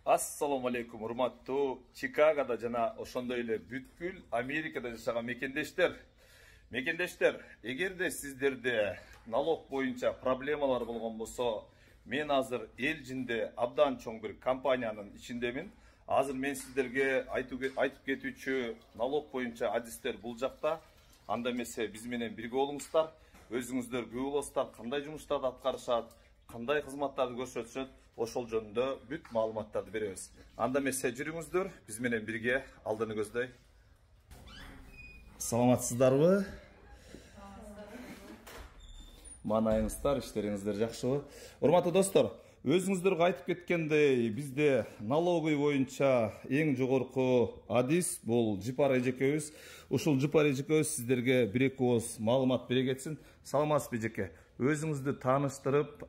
Assalamu alaikum, урматтуу Чикагода жана ошондой эле бүткүл Америкада жашаган мекендештер. Эгерде сиздерде налог боюнча проблемалар болгон болсо, мен азыр эл жинде абдан чоң бир компаниянын ичиндемин. Азыр мен сиздерге айтып кетүүчү налог боюнча адистер бул жакта. Анда эмесе биз менен бирге болуңуздар. Өзүңүздөр күбө болосуздар, кандай жумуштарды аткарышат, кандай кызматтарды көрсөтүшөт, ошол жөнүндө бүт маалыматтарды беребиз. Анда эмесе жүрүңүздөр, биз менен бирге алдыны көздөй. Саламатсыздарбы? Маанайыңыздар, иштериңиздер жакшыбы? Урматтуу достор, өзүңүздөргө айтып кеткендей, бизде налоговый боюнча эң жогорку адис бул Жипар эжекебиз. Ушул Жипар эжекебиз сиздерге бир-эки ооз маалымат бере кетсин. Саламатсызбы эжеке? Өзүңүздү тааныштырып,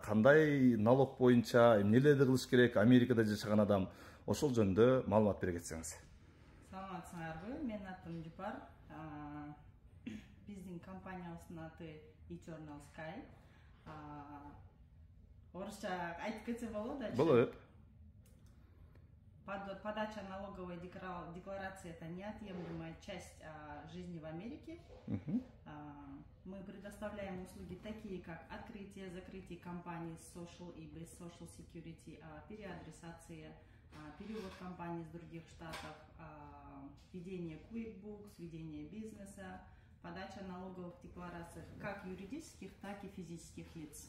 кандай налог боюнча эмнелерди кылыш керек, Америкада жашаган адам, ошол жөнүндө маалымат бере кетсеңиз. Саламатсыңарбы? Менин атым Жипар. Биздин компаниябыздын аты Eternal Sky. Орусча айтып кетсе болот да? Болот. Подача налоговой декларации – это неотъемлемая часть жизни в Америке. Мы предоставляем услуги такие, как открытие, закрытие компаний с social и без social security, переадресация, перевод компаний из других штатов, ведение QuickBooks, ведение бизнеса, подача налоговых деклараций как юридических, так и физических лиц.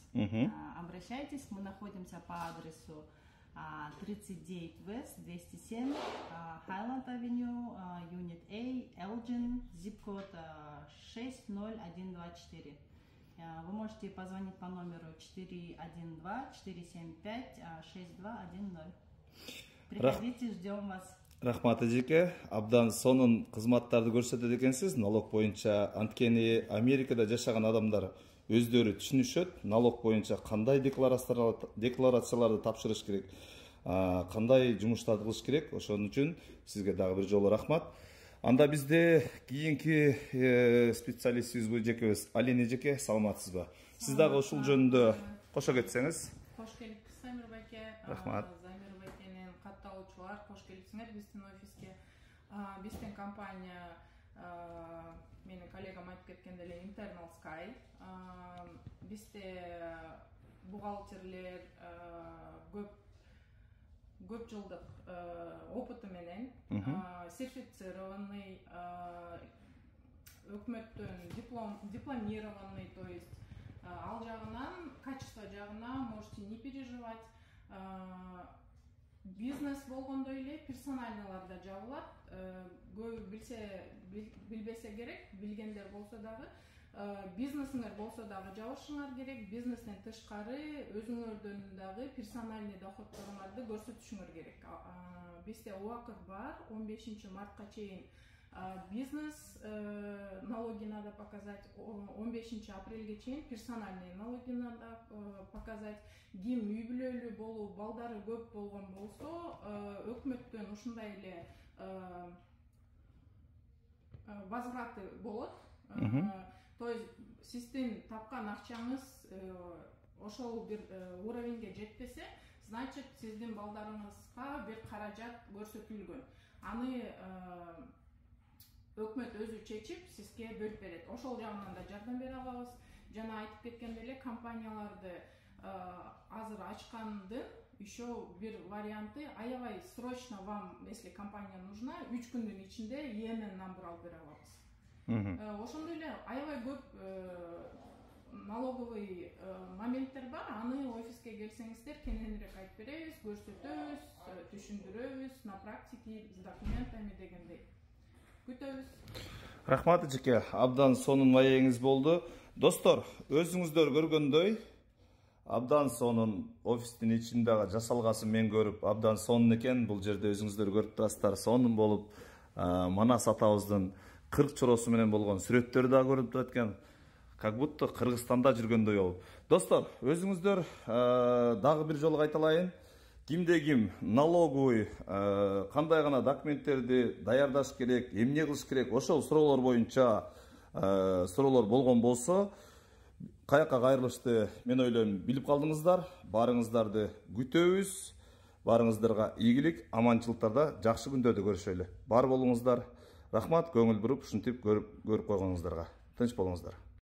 Обращайтесь, мы находимся по адресу 39 West 207 Highland Avenue, Unit A, Elgin, zip-код 60124. Вы можете позвонить по номеру 412-475-6210. Приходите, ждем вас. Рахмат эжеке, абдан сонун кызматтарды көрсөтөт экенсиз. Налог боюнча анткени Америкада жашаган адамдар өздөрү түшүнүшөт, налог боюнча кандай декларацияларды тапшырыш керек, кандай жумуштарды кылыш керек. Ошон үчүн сизге дагы бир жолу рахмат. Анда бизде кийинки специалистибиз бул эжекебиз Алина эжеке, саламатсызбы? Сиз дагы ушул жөнүндө кошо кетсеңиз. Кош келипсиз, Замир байке. Рахмат. Замир байкенин катталуучулар, кош келипсиңер биздин офиске. Биздин компания, менин коллегам айтып кеткендей эле, Eternal Sky. Бизде бухгалтерлер көп жылдык опыты менен, сертифицированный, өкмөттөн дипломированный, то есть ал жагынан, качество жагынан можете не переживать. Бизнес болгондой эле персональныйлар да жабылат. Көбү билбесе керек, билгендер болсо дагы, бизнесиңер болсо дагы жабышыңар керек. Бизнестен тышкары өзүңөрдүн дагы персональный доходторуңарды көрсөтүшүңөр керек. Бизде убакыт бар, 15 мартка чейин бизнес налоги надо показать, 15 апрелге чейин персональный налоги надо показать. Ким үй бүлөлүү болуп, балдары көп болгон болсо, өкмөттөн ушундай эле возвраты болот. То есть сиздин тапкан акчаңыз ошол бир уровеньге жетпесе, значит сиздин балдарыңызга бир каражат көрсөтүлгөн. Аны өкмөт өзү чечип, сизге бөлүп берет. Ошол жагынан да жардам бере алабыз. Жана айтып кеткендей эле, компанияларды азыр ачкандын еще бир варианты, аябай срочно вам, если компания нужна, 3 күндүн ичинде EMN номер алып бере алабыз. Ошондой эле аябай көп налоговый моменттер бар. Аны офиске келсеңиздер, кененирээк айтып беребиз, көрсөтөбүз, түшүндүрөбүз на практике с документами дегендей. Күтөбүз. Рахмат эжеке, абдан сонун маегиңиз болду. Достор, өзүңүздөр көргөндөй, абдан сонун офистин ичинде жасалгасын мен көрүп, абдан сонун экен. Бул жерде өзүңүздөр көрүп турасыздар, сонун болуп, Манас атабыздын 40 чоросу менен болгон сүрөттөрү да көрүп турат экен. Как будто Кыргызстанда жүргөндөй болуп. Достор, өзүңүздөр дагы бир жолу кайталайын. Кимде ким налоговый кандай гана документтерди даярдаш керек, эмне кылыш керек, ошол суроолор боюнча суроолор болгон болсо, каяка кайрылышты мен ойлойм билип калдыңыздар. Барыңыздарды күтөбүз. Барыңыздарга ийгилик, аманчылыктарда, жакшы күндөрдө көрүшөлү. Бар болуңуздар. Рахмат, көңүл буруп, ушинтип көрүп койгонуңуздарга. Тынч болуңуздар.